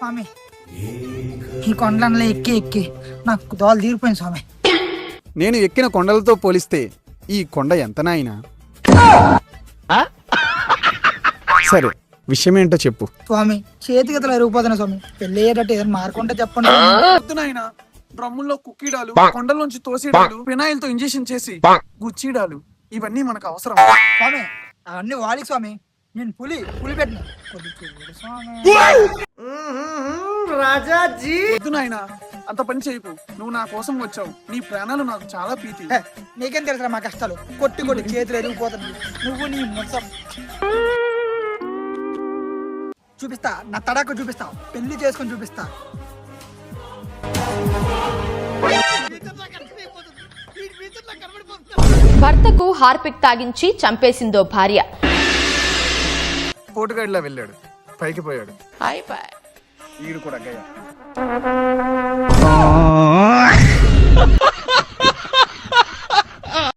స్వామి ఈ కొండలలో ఎక్కి ఎక్కి నాకు దోలు తీరిపోయింది స్వామి. నేను ఎక్కిన కొండలతో పోలిస్తే ఈ కొండ ఎంత నాయనా? సరే, విషయం ఏంటో చెప్పు. స్వామి చేతిగతలు ఎరిగిపోతున్నా స్వామి. పెళ్లి అయ్యేటట్టు ఏదైనా మార్కుంటే చెప్పండి. నాయనా, డ్రమ్ముల్లో కుక్కీడాలు, కొండలోంచి తోసేడాలు, ఫినాయిల్ తో ఇంజెక్షన్ చేసి గుచ్చీడాలు, ఇవన్నీ మనకు అవసరం. స్వామి అవన్నీ వాడి స్వామి. నేను పులి పెట్టిన రాజాజీ. వద్దు నాయనా, అంత పని చేయకు. నువ్వు నా కోసం వచ్చావు. నీ ప్రాణాలు నాకు చాలా ప్రీతి. నీకేం తెలుసా మా కష్టాలు? కొట్టి కొట్టి చేతులు ఎరిగిపోతుంది. నువ్వు నీ మొత్తం చూపిస్తా, నా తడాకు చూపిస్తా, పెళ్లి చేసుకొని చూపిస్తా. భర్తకు హార్పిక్ తాగించి చంపేసిందో భార్య. పోటుగాడిలా వెళ్ళాడు, పైకి పోయాడు. ఈడు కూడా గయ్య.